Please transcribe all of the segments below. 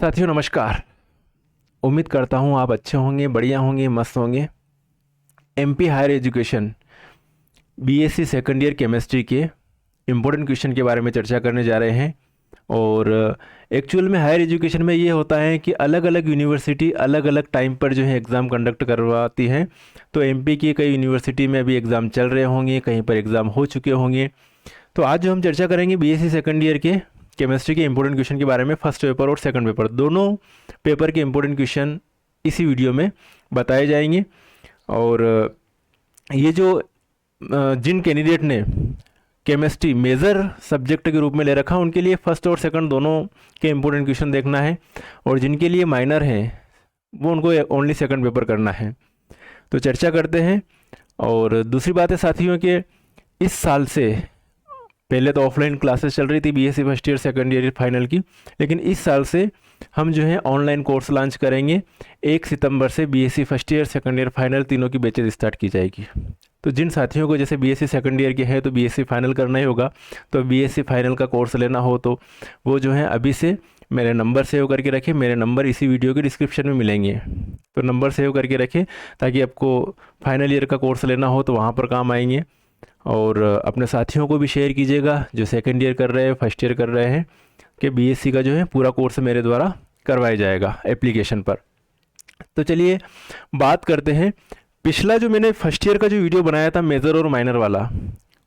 साथियों नमस्कार। उम्मीद करता हूँ आप अच्छे होंगे, बढ़िया होंगे, मस्त होंगे। MP higher education BSc second year chemistry के इम्पोर्टेंट क्वेश्चन के बारे में चर्चा करने जा रहे हैं। और एक्चुअल में हायर एजुकेशन में ये होता है कि अलग अलग यूनिवर्सिटी अलग अलग टाइम पर जो है एग्ज़ाम कंडक्ट करवाती हैं। तो एमपी की कई यूनिवर्सिटी में अभी एग्ज़ाम चल रहे होंगे, कहीं पर एग्ज़ाम हो चुके होंगे। तो आज जो हम चर्चा करेंगे बीएससी सेकंड ईयर के केमिस्ट्री के इंपॉर्टेंट क्वेश्चन के बारे में। फर्स्ट पेपर और सेकंड पेपर दोनों पेपर के इंपॉर्टेंट क्वेश्चन इसी वीडियो में बताए जाएंगे। और ये जो जिन कैंडिडेट ने केमिस्ट्री मेजर सब्जेक्ट के रूप में ले रखा उनके लिए फर्स्ट और सेकंड दोनों के इंपॉर्टेंट क्वेश्चन देखना है, और जिनके लिए माइनर हैं वो उनको ओनली सेकंड पेपर करना है। तो चर्चा करते हैं। और दूसरी बात है साथियों कि इस साल से पहले तो ऑफलाइन क्लासेस चल रही थी BSc first year second year final की, लेकिन इस साल से हम जो है ऑनलाइन कोर्स लॉन्च करेंगे। 1 सितंबर से BSc first year second year final तीनों की बैचेज स्टार्ट की जाएगी। तो जिन साथियों को जैसे बीएससी सेकंड ईयर के है तो बीएससी फाइनल करना ही होगा, तो बीएससी फाइनल का कोर्स लेना हो तो वो जो है अभी से मेरे नंबर सेव करके रखें। मेरे नंबर इसी वीडियो के डिस्क्रिप्शन में मिलेंगे, तो नंबर सेव करके रखें ताकि आपको फाइनल ईयर का कोर्स लेना हो तो वहाँ पर काम आएंगे। और अपने साथियों को भी शेयर कीजिएगा जो सेकंड ईयर कर रहे हैं, फर्स्ट ईयर कर रहे हैं, कि बीएससी का जो है पूरा कोर्स मेरे द्वारा करवाया जाएगा एप्लीकेशन पर। तो चलिए बात करते हैं। पिछला जो मैंने फर्स्ट ईयर का जो वीडियो बनाया था मेजर और माइनर वाला,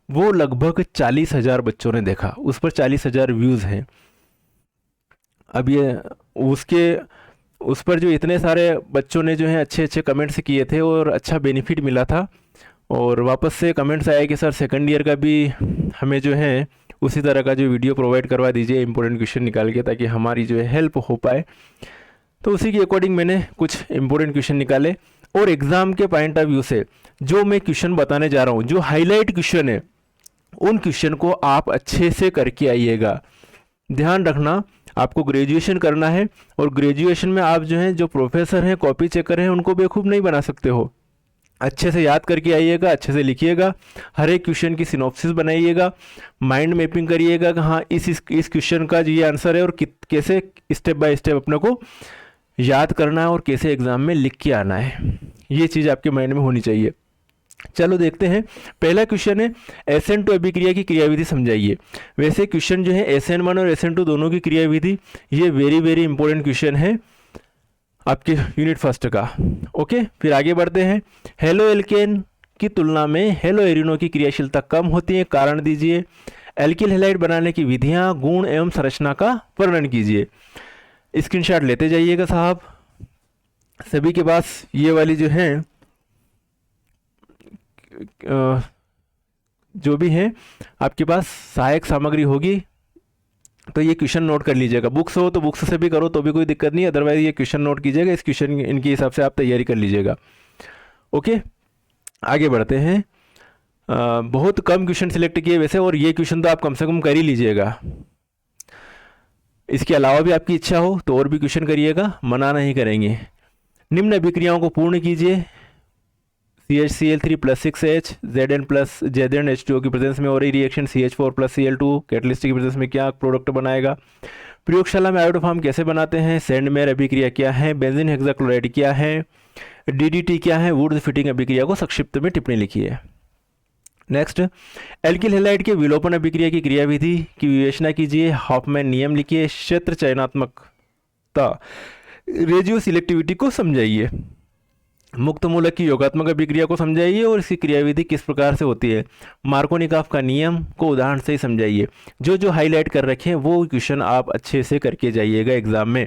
वो लगभग 40,000 बच्चों ने देखा, उस पर 40,000 व्यूज़ हैं। अब ये उस पर जो इतने सारे बच्चों ने जो है अच्छे अच्छे कमेंट्स किए थे और अच्छा बेनिफिट मिला था। और वापस से कमेंट्स आए कि सर सेकंड ईयर का भी हमें जो है उसी तरह का जो वीडियो प्रोवाइड करवा दीजिए इंपॉर्टेंट क्वेश्चन निकाल के, ताकि हमारी जो है हेल्प हो पाए। तो उसी के अकॉर्डिंग मैंने कुछ इंपॉर्टेंट क्वेश्चन निकाले, और एग्ज़ाम के पॉइंट ऑफ व्यू से जो मैं क्वेश्चन बताने जा रहा हूँ, जो हाईलाइट क्वेश्चन है, उन क्वेश्चन को आप अच्छे से करके आइएगा। ध्यान रखना, आपको ग्रेजुएशन करना है, और ग्रेजुएशन में आप जो हैं जो प्रोफेसर हैं, कॉपी चेकर हैं, उनको बेवकूफ़ नहीं बना सकते हो। अच्छे से याद करके आइएगा, अच्छे से लिखिएगा, हर एक क्वेश्चन की सिनॉप्सिस बनाइएगा, माइंड मैपिंग करिएगा कि हाँ इस क्वेश्चन का ये आंसर है, और कैसे स्टेप बाय स्टेप अपने को याद करना है और कैसे एग्ज़ाम में लिख के आना है। ये चीज़ आपके माइंड में होनी चाहिए। चलो देखते हैं। पहला क्वेश्चन है SN2 अभिक्रिया की क्रियाविधि समझाइए। वैसे क्वेश्चन जो है SN1 और SN2 दोनों की क्रियाविधि, ये वेरी इंपॉर्टेंट क्वेश्चन है आपके यूनिट फर्स्ट का। ओके, फिर आगे बढ़ते हैं। हेलो एल्केन की तुलना में हेलो एरिनो की क्रियाशीलता कम होती है, कारण दीजिए। एल्किल हैलाइड बनाने की विधियां, गुण एवं संरचना का वर्णन कीजिए। स्क्रीनशॉट लेते जाइएगा साहब। सभी के पास ये वाली जो है जो भी है आपके पास सहायक सामग्री होगी, तो ये क्वेश्चन नोट कर लीजिएगा। बुक्स हो तो बुक्स से भी करो तो भी कोई दिक्कत नहीं, अदरवाइज ये क्वेश्चन नोट कीजिएगा। इस क्वेश्चन इनके हिसाब से आप तैयारी कर लीजिएगा। ओके, आगे बढ़ते हैं। बहुत कम क्वेश्चन सिलेक्ट किए वैसे, और ये क्वेश्चन तो आप कम से कम कर ही लीजिएगा। इसके अलावा भी आपकी इच्छा हो तो और भी क्वेश्चन करिएगा, मना नहीं करेंगे। निम्न अभिक्रियाओं को पूर्ण कीजिए। CHCl3 + 6H Zn+H2O की प्रेजेंस में हो रही रिएक्शन CH4 + Cl2 कैटलिस्ट की प्रेजेंस में क्या प्रोडक्ट बनाएगा। प्रयोगशाला में आयोडोफॉर्म कैसे बनाते हैं। सैंडमेयर अभिक्रिया क्या है। बेंजीन हेक्साक्लोराइड क्या है। DDT क्या है। वुड्स फिटिंग अभिक्रिया को संक्षिप्त में टिप्पणी लिखिए। नेक्स्ट, एल्किल हैलाइड के विलोपन अभिक्रिया की क्रियाविधि की विवेचना कीजिए। हॉफमैन नियम लिखिए। क्षेत्र चयनात्मकता रेजियो सिलेक्टिविटी को समझाइए। मुक्त मूलक की योगात्मक अभिक्रिया को समझाइए और इसकी क्रियाविधि किस प्रकार से होती है। मार्कोनिकॉफ का नियम को उदाहरण से ही समझाइए। जो हाईलाइट कर रखे हैं वो क्वेश्चन आप अच्छे से करके जाइएगा एग्जाम में।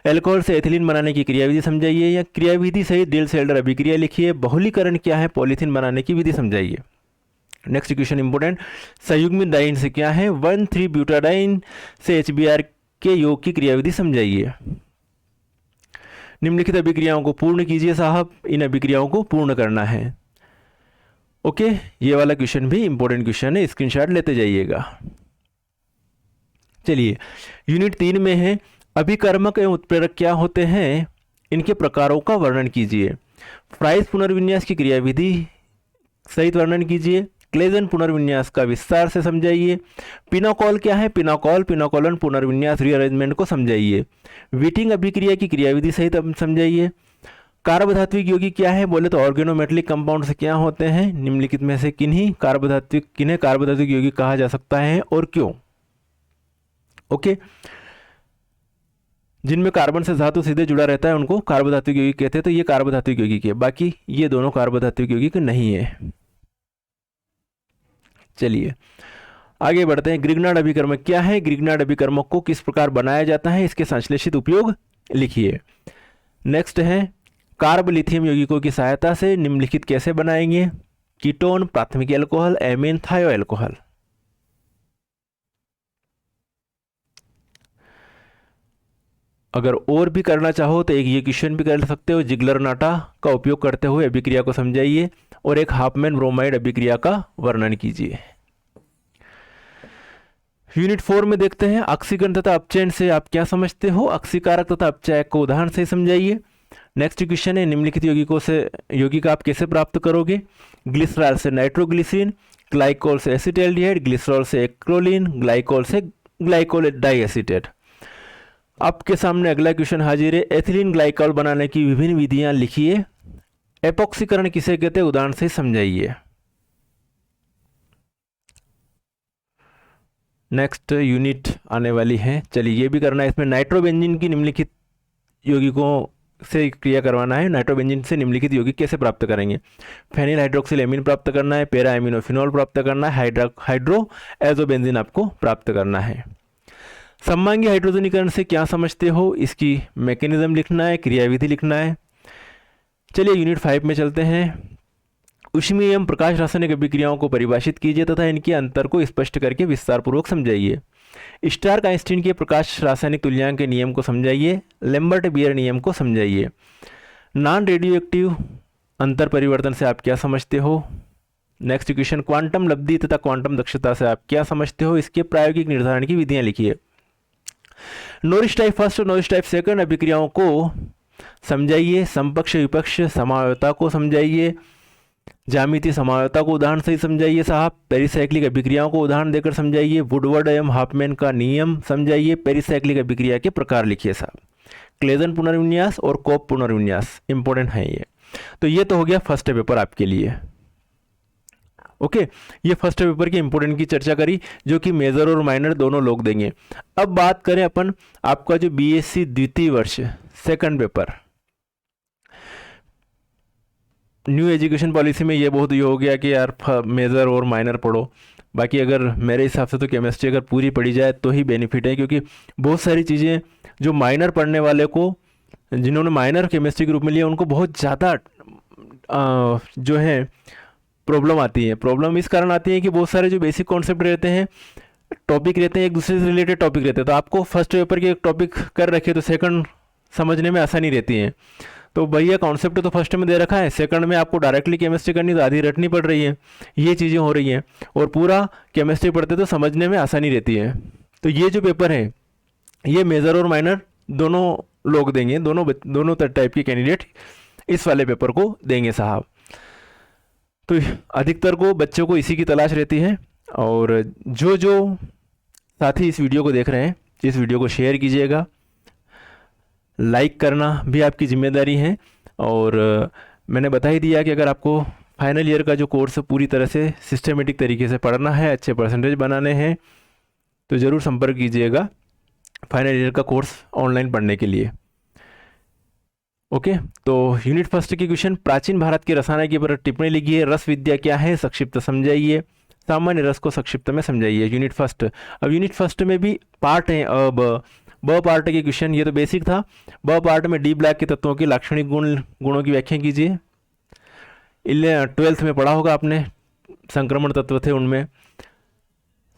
एल्कोहल से एथिलीन बनाने की क्रियाविधि समझाइए, या क्रियाविधि सहित डिल्स-हेल्डर अभिक्रिया लिखिए। बहुलीकरण क्या है, पॉलीथीन बनाने की विधि समझाइए। नेक्स्ट क्वेश्चन इंपोर्टेंट, संयुग्मित डाइन से क्या है। 1,3-ब्यूटाडाइन से HBr के योग की क्रियाविधि समझाइए। निम्नलिखित अभिक्रियाओं को पूर्ण कीजिए साहब, इन अभिक्रियाओं को पूर्ण करना है। ओके, ये वाला क्वेश्चन भी इंपॉर्टेंट क्वेश्चन है, स्क्रीनशॉट लेते जाइएगा। चलिए, यूनिट 3 में है अभिकर्मक एवं उत्प्रेरक क्या होते हैं, इनके प्रकारों का वर्णन कीजिए। फ्राइस पुनर्विन्यास की क्रियाविधि सहित वर्णन कीजिए। क्लेजन पुनर्विन्यास का विस्तार से समझाइए। पिनोकॉल क्या है? पिनोकॉल पिनोकॉलन पुनर्विन्यास रीअरेंजमेंट को समझाइए। व्हिटिंग अभिक्रिया की क्रियाविधि सहित समझाइए। कार्बधात्विक यौगिक क्या है? बोले तो ऑर्गेनोमेटेलिक कंपाउंड से क्या होते हैं? निम्नलिखित में से किन्हीं कार्बधात्विक यौगिक कहा जा सकता है और क्यों? ओके, जिनमें कार्बन से धातु सीधे जुड़ा रहता है उनको कार्बधात्विक यौगिक कहते हैं, तो ये कार्बधात्विक यौगिक है। बाकी ये दोनों कार्बधात्विक यौगिक नहीं है। चलिए आगे बढ़ते हैं। ग्रिग्नार्ड अभिकर्मक क्या है? ग्रिग्नार्ड अभिकर्मक को किस प्रकार बनाया जाता है, इसके संश्लेषित उपयोग लिखिए। नेक्स्ट है कार्ब लिथियम यौगिकों की सहायता से निम्नलिखित कैसे बनाएंगे? कीटोन, प्राथमिक एल्कोहल, एमीन, थायो एल्कोहल। अगर और भी करना चाहो तो एक ये क्वेश्चन भी कर सकते हो। जिगलर नाटा का उपयोग करते हुए अभिक्रिया को समझाइए और एक हाफमैन ब्रोमाइड अभिक्रिया का वर्णन कीजिए। यूनिट 4 में देखते हैं ऑक्सीकरण तथा अपचयन से आप क्या समझते हो? ऑक्सीकारक तथा अपचायक को उदाहरण से समझाइए। नेक्स्ट क्वेश्चन है निम्नलिखित यौगिक आप कैसे प्राप्त करोगे? ग्लिसरॉल से नाइट्रोग्लिसरीन, ग्लाइकोल से एसिटाल्डिहाइड, ग्लिसरॉल से एक्रोलीन, ग्लाइकोल से ग्लाइकोल डाइएसिटेट। आपके सामने अगला क्वेश्चन हाजिर है। एथिलीन ग्लाइकॉल बनाने की विभिन्न विधियां लिखिए। एपॉक्सीकरण किसे कहते हैं? उदाहरण से समझाइए। नेक्स्ट यूनिट आने वाली है, चलिए ये भी करना है। इसमें नाइट्रोबेंजीन की निम्नलिखित यौगिकों से क्रिया करवाना है। नाइट्रोबेंजीन से निम्नलिखित यौगिक कैसे प्राप्त करेंगे? फेनिल हाइड्रोक्सिल एमीन प्राप्त करना है, पैरा एमिनोफिनॉल प्राप्त करना है, हाइड्रो एजोबेंजीन आपको प्राप्त करना है। सममांगी हाइड्रोजनीकरण से क्या समझते हो? इसकी मैकेनिज्म लिखना है, क्रियाविधि लिखना है। चलिए यूनिट 5 में चलते हैं। ऊष्मीय एवं प्रकाश रासायनिक अभिक्रियाओं को परिभाषित कीजिए तथा इनके अंतर को स्पष्ट करके विस्तार पूर्वक समझाइए। स्टार्क आइंस्टीन के प्रकाश रासायनिक तुल्यांक के नियम को समझाइए। लैम्बर्ट बियर नियम को समझाइए। नॉन रेडियो एक्टिव अंतर परिवर्तन से आप क्या समझते हो? नेक्स्ट क्वेश्चन क्वांटम लब्धि तथा क्वांटम दक्षता से आप क्या समझते हो? इसके प्रायोगिक निर्धारण की विधियां लिखिए। नॉरिस टाइप फर्स्ट और नॉरिस टाइप सेकंड अभिक्रियाओं को समझाइए। समपक्ष विपक्ष समावयवता को समझाइए। ज्यामितीय समावयवता को उदाहरण से ही समझाइए साहब। पेरिसाइक्लिक अभिक्रियाओं को उदाहरण देकर समझाइए। वुडवर्ड एवं हाफमैन का नियम समझाइए। पेरिसाइक्लिक अभिक्रिया के प्रकार लिखिए साहब। क्लेजन पुनर्विन्यास और कोप पुनर्विन्यास इंपॉर्टेंट है ये। तो ये तो हो गया फर्स्ट पेपर आपके लिए। ओके, ये फर्स्ट पेपर के इंपॉर्टेंट की चर्चा करी, जो कि मेजर और माइनर दोनों लोग देंगे। अब बात करें अपन आपका जो बीएससी द्वितीय वर्ष second paper. New education policy में ये बहुत ये हो गया कि यार मेजर और माइनर पढ़ो। बाकी अगर मेरे हिसाब से तो केमिस्ट्री अगर पूरी पढ़ी जाए तो ही बेनिफिट है, क्योंकि बहुत सारी चीज़ें जो माइनर पढ़ने वाले को, जिन्होंने माइनर केमिस्ट्री के रूप में लिया, उनको बहुत ज़्यादा जो है प्रॉब्लम आती है। प्रॉब्लम इस कारण आती है कि बहुत सारे जो बेसिक कॉन्सेप्ट रहते हैं, टॉपिक रहते हैं, एक दूसरे से रिलेटेड टॉपिक रहते हैं। तो आपको फर्स्ट पेपर के एक टॉपिक कर रखे तो सेकंड समझने में आसानी रहती है। तो भैया कॉन्सेप्ट तो फर्स्ट में दे रखा है, सेकंड में आपको डायरेक्टली केमिस्ट्री करनी तो आधी रटनी पड़ रही है। ये चीज़ें हो रही हैं और पूरा केमिस्ट्री पढ़ते तो समझने में आसानी रहती है। तो ये जो पेपर है ये मेजर और माइनर दोनों लोग देंगे, दोनों टाइप के कैंडिडेट इस वाले पेपर को देंगे साहब। तो अधिकतर को बच्चों को इसी की तलाश रहती है। और जो साथी इस वीडियो को देख रहे हैं, इस वीडियो को शेयर कीजिएगा। लाइक करना भी आपकी जिम्मेदारी है। और मैंने बता ही दिया कि अगर आपको फाइनल ईयर का जो कोर्स पूरी तरह से सिस्टमेटिक तरीके से पढ़ना है, अच्छे परसेंटेज बनाने हैं, तो ज़रूर संपर्क कीजिएगा फाइनल ईयर का कोर्स ऑनलाइन पढ़ने के लिए। ओके, तो यूनिट फर्स्ट की क्वेश्चन, प्राचीन भारत के रसायन के ऊपर टिप्पणी लिखिए। रस विद्या क्या है, संक्षिप्त समझाइए। सामान्य रस को संक्षिप्त में समझाइए। यूनिट फर्स्ट, अब यूनिट फर्स्ट में भी पार्ट है। अब ब पार्ट के क्वेश्चन, ये तो बेसिक था। ब पार्ट में डी ब्लैक के तत्वों के लाक्षणिक गुणों की व्याख्या कीजिए। 12th में पढ़ा होगा आपने, संक्रमण तत्व थे उनमें।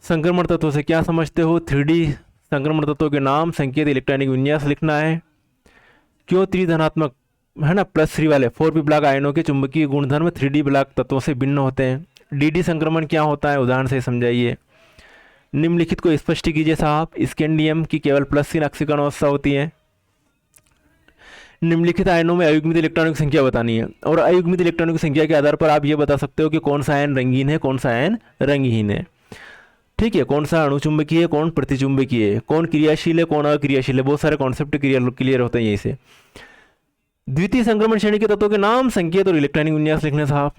संक्रमण तत्व से क्या समझते हो? 3D संक्रमण तत्वों के नाम, संकेत, इलेक्ट्रॉनिक विन्यास लिखना है। क्यों त्रिधनात्मक है ना, +3 वाले 4p ब्लॉक आयनों के चुंबकीय गुणधर्म 3D ब्लॉक तत्वों से भिन्न होते हैं। DD संक्रमण क्या होता है, उदाहरण से समझाइए। निम्नलिखित को स्पष्ट कीजिए साहब। स्कैंडियम की केवल +3 ऑक्सीकरण अवस्था होती है। निम्नलिखित आयनों में अयुग्मित इलेक्ट्रॉनों की संख्या बतानी है, और अयुग्मित इलेक्ट्रॉनों की संख्या के आधार पर आप ये बता सकते हो कि कौन सा आयन रंगीन है, कौन सा आयन रंगहीन है। ठीक है, कौन सा अणुचुंबकीय है, कौन प्रतिचुंबकीय है, कौन क्रियाशील है, कौन अक्रियाशील है, बहुत सारे कॉन्सेप्ट क्लियर होते हैं यहीं से। द्वितीय संक्रमण श्रेणी के तत्वों के नाम, संकेत और इलेक्ट्रॉनिक विन्यास लिखने साहब।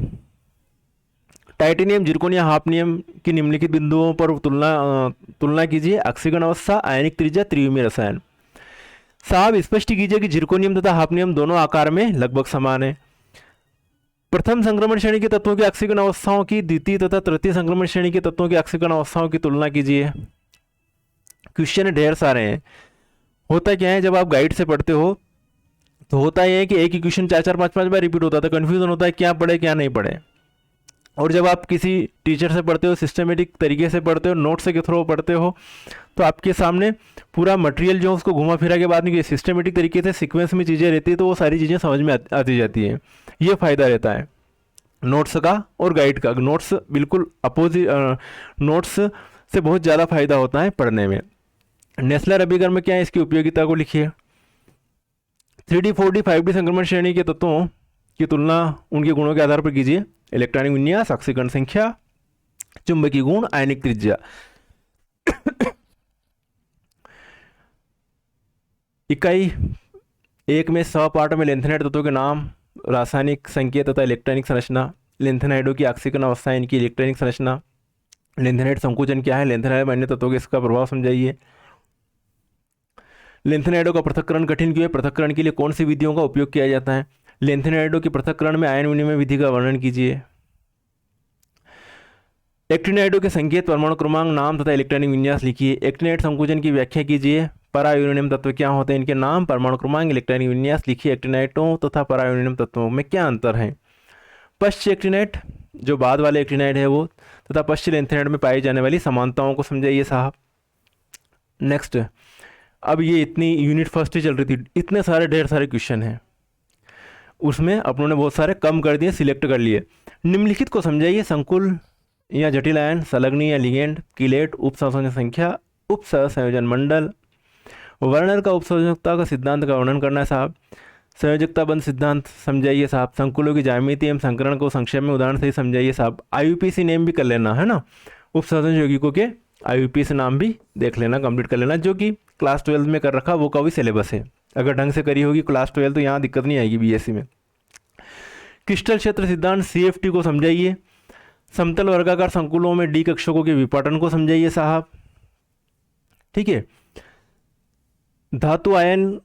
टाइटेनियम, जिरकोनियम, हाफनियम की निम्नलिखित बिंदुओं पर तुलना कीजिए। ऑक्सीकरण अवस्था, आयनिक त्रिज्या, त्रिविमीय रसायन। साहब स्पष्ट कीजिए कि जिरकोनियम तथा हाफनियम दोनों आकार में लगभग समान है। प्रथम संक्रमण श्रेणी के तत्वों की ऑक्सीकरण अवस्थाओं की द्वितीय तथा तृतीय संक्रमण श्रेणी के तत्वों की ऑक्सीकरण अवस्थाओं की तुलना कीजिए। क्वेश्चन ढेर सारे हैं। होता क्या है, जब आप गाइड से पढ़ते हो तो होता यह है कि एक ही क्वेश्चन 4-4, 5-5 बार रिपीट होता है, तो कन्फ्यूजन होता है क्या पढ़े क्या नहीं पढ़े। और जब आप किसी टीचर से पढ़ते हो, सिस्टमेटिक तरीके से पढ़ते हो, नोट्स के थ्रू पढ़ते हो, तो आपके सामने पूरा मटेरियल जो है उसको घुमा फिरा के बाद में सिस्टमेटिक तरीके से सीक्वेंस में चीज़ें रहती है, तो वो सारी चीज़ें समझ में आती जाती हैं। ये फ़ायदा रहता है नोट्स का और गाइड का। नोट्स बिल्कुल अपोजिट, नोट्स से बहुत ज़्यादा फायदा होता है पढ़ने में। नेस्लर अभिकर्म क्या है, इसकी उपयोगिता को लिखिए। 3D 4D 5D संक्रमण श्रेणी के तत्वों की तुलना उनके गुणों के आधार पर कीजिए। इलेक्ट्रॉनिक विन्यास, ऑक्सीकरण संख्या, चुंबकीय गुण, आयनिक त्रिज्या। इकाई 1 में पार्ट में लेंथेनाइड तत्वों के नाम, रासायनिक संकेत तथा इलेक्ट्रॉनिक संरचना। लेंथेनाइडों की ऑक्सीकरण अवस्था, इनकी इलेक्ट्रॉनिक संरचना। लेंथेनाइड संकुचन क्या है, लेंथेनाइड अन्य तत्वों के इसका प्रभाव समझाइए। लेंथेनाइडों का पृथक्करण कठिन क्यों है, पृथक्करण के लिए कौन सी विधियों का उपयोग किया जाता है। लेंथेनाइडों के पृथक्करण में आयन विनिमय विधि का वर्णन कीजिए। एक्टिनाइडों के संकेत, परमाणु क्रमांक, नाम तथा इलेक्ट्रॉनिक विन्यास लिखिए। एक्टिनाइड संकुचन की व्याख्या कीजिए। परायूरेनियम तत्व क्या होते हैं, इनके नाम, परमाणु क्रमांक, इलेक्ट्रॉनिक विन्यास लिखिए। एक्टिनाइडों तथा परायूरेनियम तत्वों में क्या अंतर है। पश्च एक्टिनाइड जो बाद वाले एक्टिनाइड है वो, तथा पश्च लेंथेनाइड में पाई जाने वाली समानताओं को समझाइए साहब। नेक्स्ट, अब ये इतनी यूनिट फर्स्ट ही चल रही थी, इतने सारे ढेर सारे क्वेश्चन हैं, उसमें अपनों ने बहुत सारे कम कर दिए, सिलेक्ट कर लिए। निम्नलिखित को समझाइए। संकुल या जटिल आयन, संलग्नी या लिगेंड, किलेट, उपसंयोजन संख्या, उपसंयोजन मंडल। वर्नर का उपसंयोजकता का सिद्धांत का वर्णन करना है साहब। संयोजकता बंध सिद्धांत समझाइए साहब। संकुलों की ज्यामिति एवं संकरण को संक्षेप में उदाहरण से ही समझाइए साहब। IUPAC नेम भी कर लेना है ना, उपसंयोजन यौगिकों के IUPAC नाम भी देख लेना, कंप्लीट कर लेना, जो कि क्लास 12 में कर रखा वो का भी सिलेबस है। अगर ढंग से करी होगी क्लास 12 तो यहाँ दिक्कत नहीं आएगी BSc में। क्रिस्टल क्षेत्र सिद्धांत CFT को समझाइए। समतल वर्गाकार संकुलों में D कक्षकों के विपाटन को समझाइए साहब। ठीक है, धातु आयन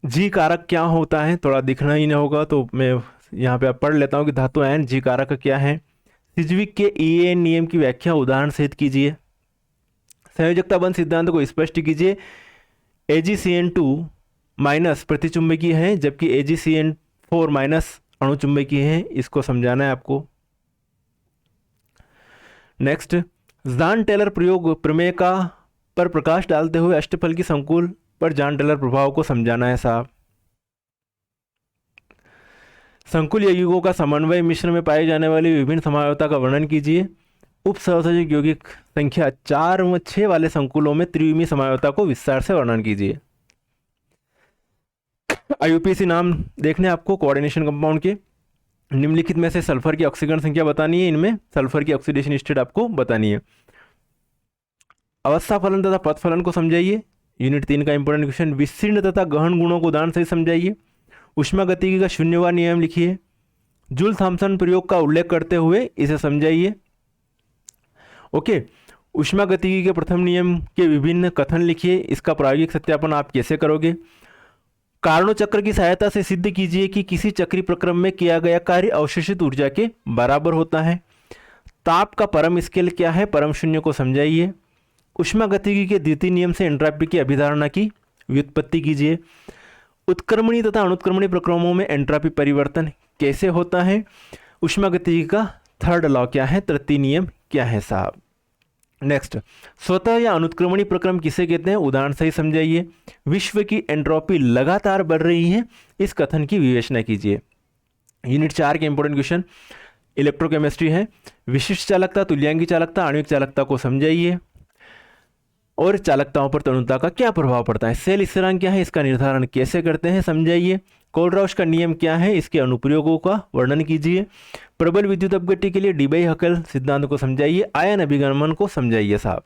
G कारक क्या होता है, थोड़ा दिखना ही नहीं होगा तो मैं यहाँ पे पढ़ लेता हूँ कि धातु आयन G कारक क्या है। सिज्विक के EAN नियम की व्याख्या उदाहरण सहित कीजिए। संयोजकता बंध सिद्धांत को स्पष्ट कीजिए। AgCN2 माइनस प्रतिचुंबकीय है, जबकि AgCN4 माइनस अणुचुंबकीय है, इसको समझाना है आपको। नेक्स्ट, जॉन टेलर प्रयोग प्रमेय का पर प्रकाश डालते हुए अष्टफल की संकुल पर जॉन टेलर प्रभाव को समझाना है साहब। संकुल यौगिकों का समन्वय मिश्र में पाई जाने वाली विभिन्न समायोजकता का वर्णन कीजिए। उपसंयोजक यौगिक संख्या 4 व 6 वाले संकुलों में त्रिविमीय समायोजकता को विस्तार से वर्णन कीजिए। IUPAC नाम देखने आपको कोऑर्डिनेशन कंपाउंड के। निम्नलिखित में से सल्फर की ऑक्सीकरण संख्या बतानी है, इनमें सल्फर की ऑक्सीडेशन स्टेट आपको बतानी है। अवस्था फलन तथा पथ फलन को समझाइए। यूनिट 3 का इंपॉर्टेंट क्वेश्चन। विस्तीर्ण तथा गहन गुणों को उदाहरण से समझाइए। ऊष्मागतिकी का शून्यवार नियम लिखिए। जूल थॉम्सन प्रयोग का उल्लेख करते हुए इसे समझाइए। ओके, ऊष्मागतिकी के प्रथम नियम के विभिन्न कथन लिखिए। इसका प्रायोगिक सत्यापन आप कैसे करोगे। कार्नो चक्र की सहायता से सिद्ध कीजिए कि किसी चक्रीय प्रक्रम में किया गया कार्य अवशोषित ऊर्जा के बराबर होता है। ताप का परम स्केल क्या है, परम शून्य को समझाइए। ऊष्मागतिकी के द्वितीय नियम से एंट्रॉपी की अभिधारणा की व्युत्पत्ति कीजिए। उत्क्रमणी तथा अनुत्क्रमणी प्रक्रमों में एंट्रॉपी परिवर्तन कैसे होता है। ऊष्मागतिकी का थर्ड लॉ क्या है, तृतीय नियम क्या है साहब। नेक्स्ट, स्वतः या अनुत्क्रमणी प्रक्रम किसे कहते हैं, उदाहरण से ही समझाइए। विश्व की एंट्रोपी लगातार बढ़ रही है, इस कथन की विवेचना कीजिए। यूनिट 4 के इंपॉर्टेंट क्वेश्चन इलेक्ट्रोकेमिस्ट्री है। विशिष्ट चालकता, तुल्यांकी चालकता, आणविक चालकता को समझाइए। और चालकताओं पर तनुता का क्या प्रभाव पड़ता है। सेल स्थिरांक क्या है, इसका निर्धारण कैसे करते हैं समझाइए। कोलराउस का नियम क्या है, इसके अनुप्रयोगों का वर्णन कीजिए। प्रबल विद्युत अपगति के लिए डी-बाई-हकल सिद्धांत को समझाइए। आयन अभिगमन को समझाइए साहब।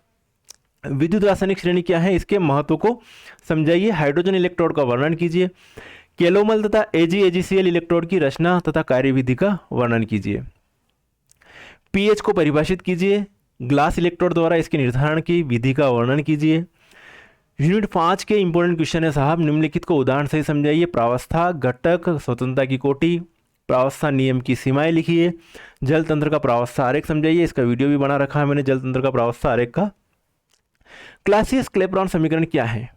विद्युत रासायनिक श्रेणी क्या है, इसके महत्व को समझाइए। हाइड्रोजन इलेक्ट्रोड का वर्णन कीजिए। केलोमल तथा AgAgCl इलेक्ट्रोड की रचना तथा कार्यविधि का वर्णन कीजिए। पीएच को परिभाषित कीजिए। ग्लास इलेक्ट्रोड द्वारा इसके निर्धारण की विधि का वर्णन कीजिए। यूनिट 5 के इंपॉर्टेंट क्वेश्चन है साहब, निम्नलिखित को उदाहरण से समझाइए। प्रावस्था घटक, स्वतंत्रता की कोटि, प्रावस्था नियम की सीमाएं लिखिए। जल तंत्र का प्रावस्था आरेख समझाइए, इसका वीडियो भी बना रखा है मैंने जल तंत्र का प्रावस्था आरेख का। क्लासियस क्लेपेरॉन समीकरण क्या है,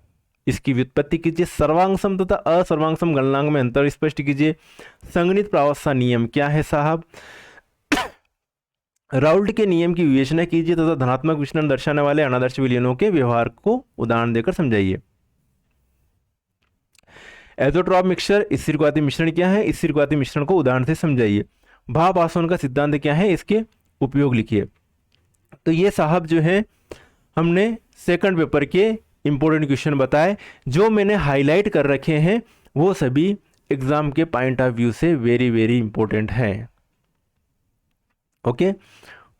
इसकी व्युत्पत्ति कीजिए। सर्वांगसम तथा असर्वांगसम गलनांक में अंतर स्पष्ट कीजिए। संगणित प्रावस्था नियम क्या है साहब। राउल्ट के नियम की विवेचना कीजिए तथा धनात्मक विचलन दर्शाने वाले अनादर्श विलयनों के व्यवहार को उदाहरण देकर समझाइए। एज़ोट्रॉप मिक्सचर स्थिरघाती मिश्रण क्या है, स्थिरघाती मिश्रण को उदाहरण से समझाइए। भाप आसवन का सिद्धांत क्या है, इसके उपयोग लिखिए। तो ये साहब जो है हमने सेकंड पेपर के इंपॉर्टेंट क्वेश्चन बताए। जो मैंने हाईलाइट कर रखे हैं वो सभी एग्जाम के पॉइंट ऑफ व्यू से वेरी वेरी इंपॉर्टेंट हैं। ओके,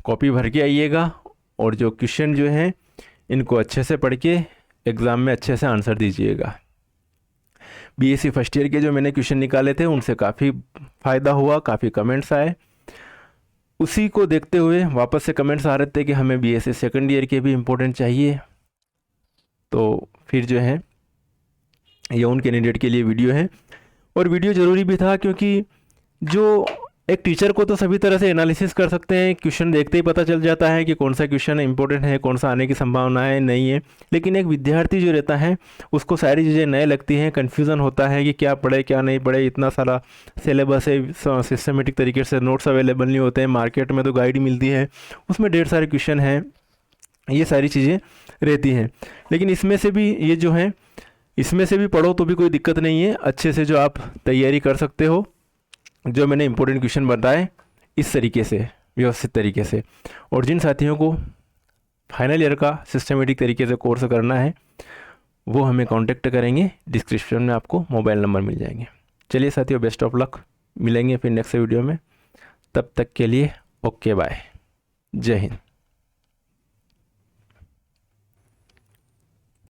कॉपी भर के आइएगा और जो क्वेश्चन जो हैं इनको अच्छे से पढ़ के एग्ज़ाम में अच्छे से आंसर दीजिएगा। बीएससी फर्स्ट ईयर के जो मैंने क्वेश्चन निकाले थे उनसे काफ़ी फ़ायदा हुआ, काफ़ी कमेंट्स आए। उसी को देखते हुए वापस से कमेंट्स आ रहे थे कि हमें बीएससी सेकंड ईयर के भी इम्पोर्टेंट चाहिए। तो फिर जो है ये उन कैंडिडेट के लिए वीडियो है, और वीडियो ज़रूरी भी था क्योंकि जो एक टीचर को तो सभी तरह से एनालिसिस कर सकते हैं, क्वेश्चन देखते ही पता चल जाता है कि कौन सा क्वेश्चन इंपॉर्टेंट है, कौन सा आने की संभावना है नहीं है। लेकिन एक विद्यार्थी जो रहता है उसको सारी चीज़ें नए लगती हैं, कन्फ्यूज़न होता है कि क्या पढ़े क्या नहीं पढ़े। इतना सारा सिलेबस है, सिस्टमेटिक तरीके से नोट्स अवेलेबल नहीं होते हैं, मार्केट में तो गाइड मिलती है उसमें ढेर सारे क्वेश्चन हैं, ये सारी चीज़ें रहती हैं। लेकिन इसमें से भी ये जो है इसमें से भी पढ़ो तो भी कोई दिक्कत नहीं है, अच्छे से जो आप तैयारी कर सकते हो। जो मैंने इंपॉर्टेंट क्वेश्चन बताए इस तरीके से व्यवस्थित तरीके से। और जिन साथियों को फाइनल ईयर का सिस्टमेटिक तरीके से कोर्स करना है वो हमें कांटेक्ट करेंगे, डिस्क्रिप्शन में आपको मोबाइल नंबर मिल जाएंगे। चलिए साथियों, बेस्ट ऑफ लक, मिलेंगे फिर नेक्स्ट वीडियो में। तब तक के लिए ओके बाय, जय हिंद।